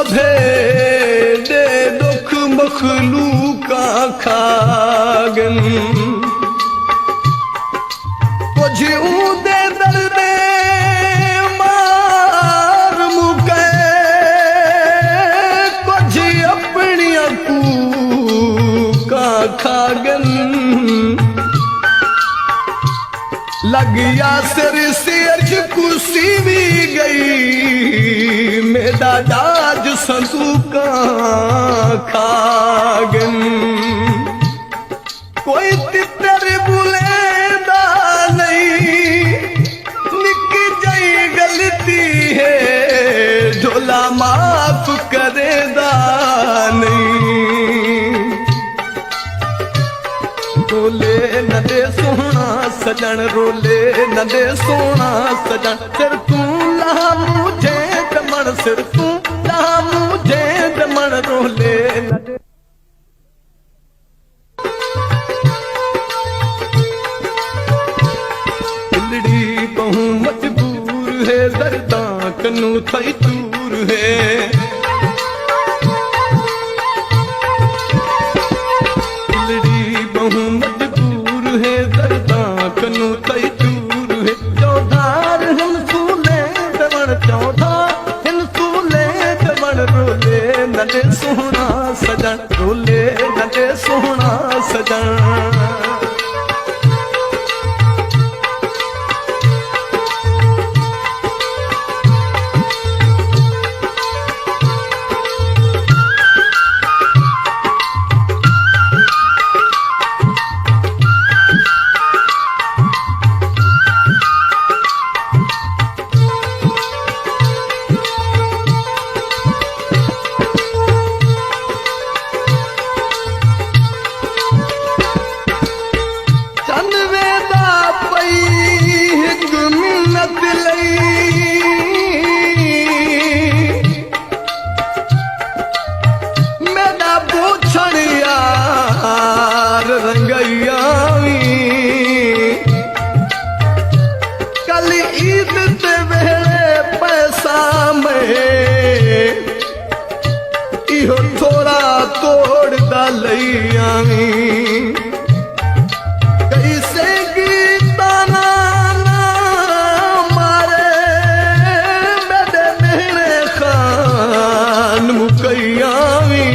सभे दे दुख मखलूका खागन कुछ ऊदे दर्दे मार मुके कुछ अपनी अकू का खागन लगिया सिर से अर्ज कुर्सी भी गई मेरा दाज संसू का खागन कोई तितर बुलेदा नहीं निक जाई गलती है झोला माफ करेदा नहीं रोले न दे सोना सजन रोले न दे सोना सजन सिर तू ला मुझे दमन सिर तू ला मुझे दमन रोले न दे दिलड़ी कहूँ मजबूर है दर्दा कनू थई दूर है मजबूर है दर्दा कनू तई दूर है चौधार हिन सूले दमन चौधार हिन सूले दमन रोले नले सोना सजन रोले नले सोना सजन कल ईद ते वेले पैसा में इहो थोड़ा तोड़ दा लई आवी कैसे गीता ना मारे मेरे मेहने खान मुकैयावी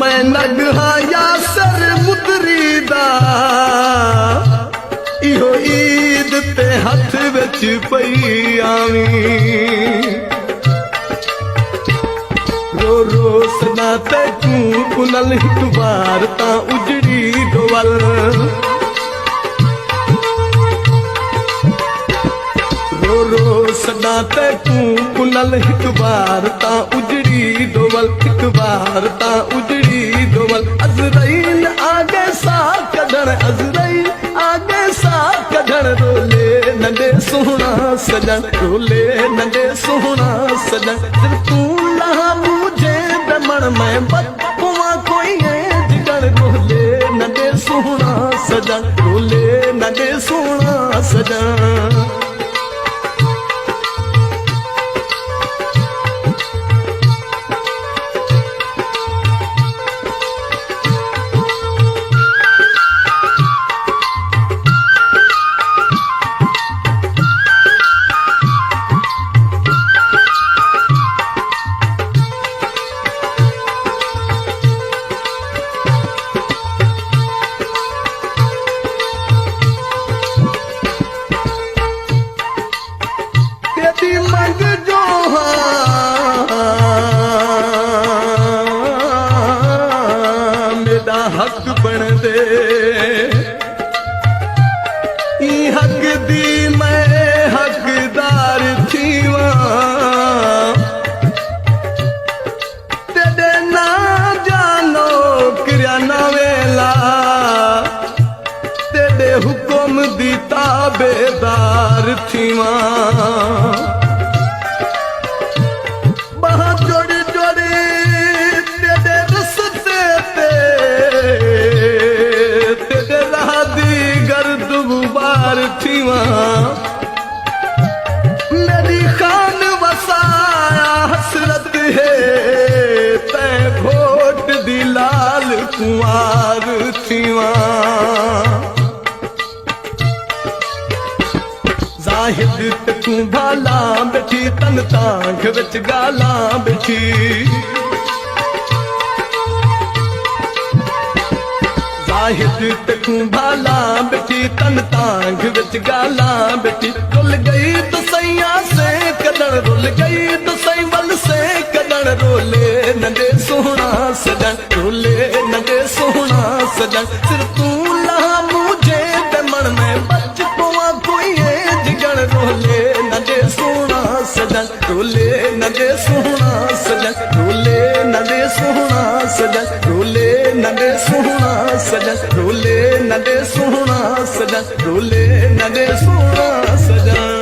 मैं नगहा यासर मुदरीदा इहो ईद ते हथ विच पई आवी रो रो सदा ते तू पुनल हिक बार ता उजड़ी दोवल रो रो सदा ते तू पुनल हिक बार ता उजड़ी दोवल हिक बार ता उजड़ी दोवल अज़राइल आगे सा कढण अज़राइल आगे सा कढण रोले नंढे सोना सजन रोले नंढे सोना सजन सिर तू ला मुझे दमन में बदकुआ कोई है जिगण रोले नंढे सोना सजन रोले नंढे सोना सजन जाहिद ते तू भाला बैठी तन तांघ विच गाला बैठी जाहिद ते तू भाला बैठी तन तांघ विच गाला बैठी रुल गई तो सैया से कदड़ रुल गई तो सई वल से कदड़ रोले नंदे सोहना सजन रोले नंदे सोहना सजन सिर तू लहा मुझे ते मन में बच पवा कोई जिगड़ रोले नंदे सोहना सजन रोले नंदे सोहना सजन रोले नंदे सोहना सजन रोले नंदे सोहना सजन रोले नंदे सोहना सजन रोले नंदे सोहना सजन